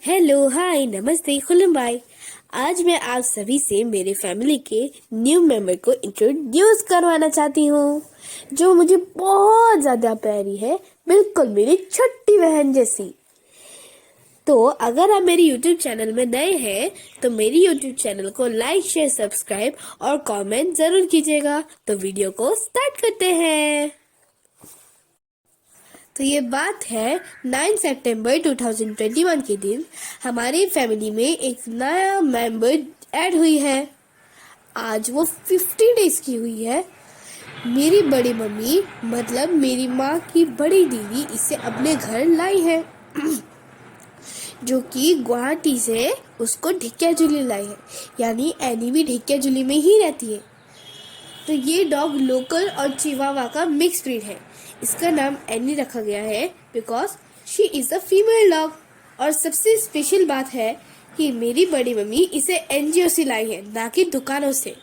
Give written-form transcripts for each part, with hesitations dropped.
Hello, हाय, नमस्ते, खुलुमबाई। आज मैं आप सभी से मेरे फैमिली के न्यू मेंबर को इंट्रोड्यूस करवाना चाहती हूँ, जो मुझे बहुत ज़्यादा प्यारी है, बिल्कुल मेरी छोटी बहन जैसी। तो अगर आप मेरी YouTube चैनल में नए हैं तो मेरी YouTube चैनल को लाइक, शेयर, सब्सक्राइब और कमेंट ज़रूर कीजिएगा। तो वीडियो को स्टार्ट करते हैं। तो ये बात है 9 सितंबर 2021 के दिन हमारी फैमिली में एक नया मेंबर ऐड हुई है। आज वो 50 डेज की हुई है। मेरी बड़ी मम्मी मतलब मेरी माँ की बड़ी दीदी इसे अपने घर लाई है जो कि गुवाहाटी से उसको ढिक्कियाजुली लाई है, यानी एनी भी ढिक्कियाजुली में ही रहती है। तो ये डॉग लोकल और चिवावा का मिक्स ब्रीड है। इसका नाम एनी रखा गया है because she is a female dog. और सबसे स्पेशल बात है कि मेरी बड़ी मम्मी इसे एनजीओ से लाई है, ना कि दुकानों से।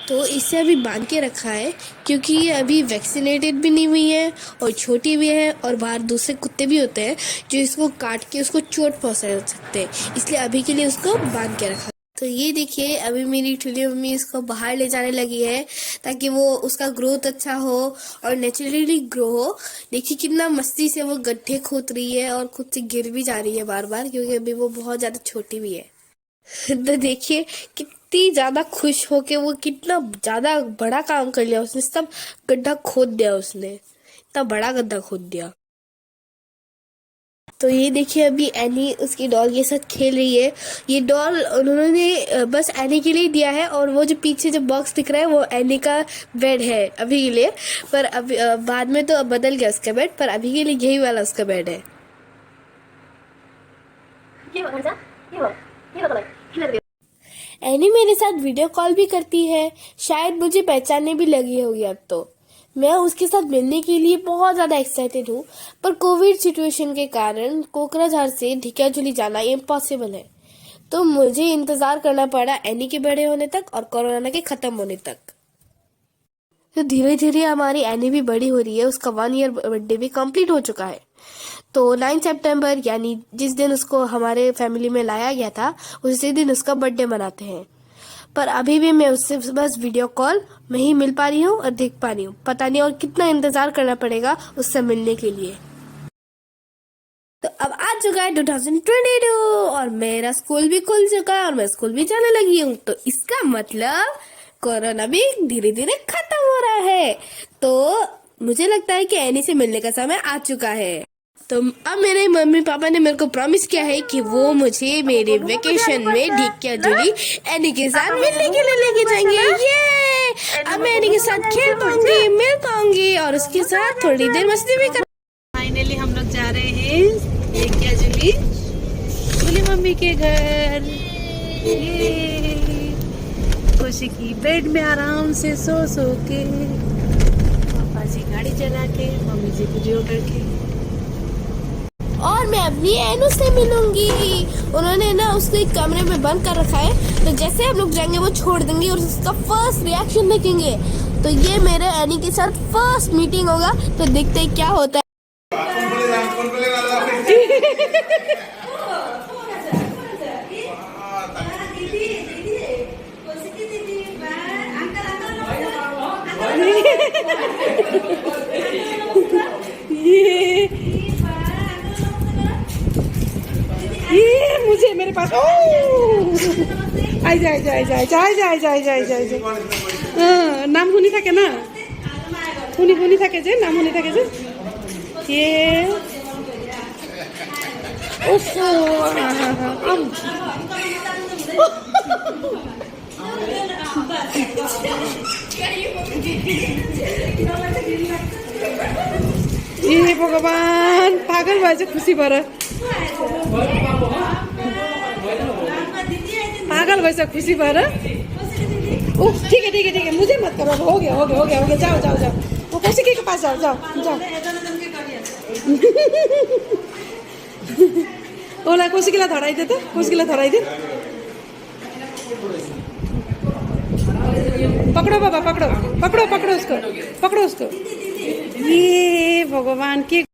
तो इसे अभी बांध के रखा है क्योंकि ये अभी वैक्सीनेटेड भी नहीं हुई है और छोटी भी है, और बाहर दूसरे कुत्ते भी होते हैं जो इसको काट के उसको चोट पहुंचा सकते हैं, इसलिए अभी के लिए उसको बांध के रखा। तो ये देखिए, अभी मेरी ठुली मम्मी इसको बाहर ले जाने लगी है ताकि वो उसका ग्रोथ अच्छा हो और नेचुरली ग्रो हो। देखिए कितना मस्ती से वो गड्ढे खोद रही है और खुद से गिर भी जा रही है बार बार, क्योंकि अभी वो बहुत ज्यादा छोटी भी है। तो देखिए कितनी ज्यादा खुश होके वो कितना ज्यादा बड़ा काम कर लिया उसने, सब गड्ढा खोद दिया उसने, इतना बड़ा गड्ढा खोद दिया। तो ये देखिए अभी एनी उसकी डॉल के साथ खेल रही है। ये डॉल उन्होंने बस एनी के लिए दिया है, और वो जो पीछे जो बॉक्स दिख रहा है वो एनी का बेड है अभी के लिए। पर अभी बाद में तो बदल गया उसका बेड, पर अभी के लिए यही वाला उसका बेड है। एनी मेरे साथ वीडियो कॉल भी करती है, शायद मुझे पहचानने भी लगी होगी अब तो। मैं उसके साथ मिलने के लिए बहुत ज़्यादा एक्साइटेड हूँ, पर कोविड सिचुएशन के कारण कोकराझार से ढिक्कियाजुली जाना इम्पॉसिबल है। तो मुझे इंतज़ार करना पड़ा एनी के बड़े होने तक और कोरोना के ख़त्म होने तक। तो धीरे धीरे हमारी एनी भी बड़ी हो रही है, उसका 1 ईयर बर्थडे भी कंप्लीट हो चुका है। तो 9 सितंबर यानी जिस दिन उसको हमारे फैमिली में लाया गया था उसी दिन उसका बर्थडे मनाते हैं। पर अभी भी मैं उससे बस वीडियो कॉल में ही मिल पा रही हूँ और देख पा रही हूँ, पता नहीं और कितना इंतजार करना पड़ेगा उससे मिलने के लिए। तो अब आ चुका है 2022 और मेरा स्कूल भी खुल चुका है और मैं स्कूल भी जाने लगी हूँ। तो इसका मतलब कोरोना भी धीरे धीरे खत्म हो रहा है। तो मुझे लगता है कि एनी से मिलने का समय आ चुका है। तो अब मेरे मम्मी पापा ने मेरे को प्रॉमिस किया है कि वो मुझे मेरे वेकेशन में ढिक्कियाजुली एनी के साथ मिलने के लिए लेके जाएंगे। ये अब मैं एनी के साथ खेल पाऊंगी, मिल पाऊंगी और उसके साथ थोड़ी देर मस्ती भी कर। फाइनली हम लोग जा रहे हैं ढिक्कियाजुली खुली मम्मी के घर। ये खुशी की बेड में आराम से सो के, पापा जी गाड़ी चला के, मम्मी जी को जो करके, और मैं अपनी एनू से मिलूंगी। उन्होंने ना उसको एक कमरे में बंद कर रखा है, तो जैसे हम लोग जाएंगे वो छोड़ देंगे और उसका फर्स्ट रिएक्शन देखेंगे। तो ये मेरे एनी के साथ फर्स्ट मीटिंग होगा, तो देखते हैं क्या होता है। ये मुझे मेरे पास आई जाए नाम শুনি থাকে না, শুনি থাকে যে নাম শুনি থাকে যে ये ये भगवान पागल भएछ खुसी भएर, पागल भएछ खुसी भएर। ठीक है मुझे मत करो, हो गया जाओ वो कौशिकी के पास जाओ ओला कौशिकीलाई धराइदे त, कौशिकीलाई धराइदे। पकड़ो बाबा, पकड़ो उसको। ये भगवान के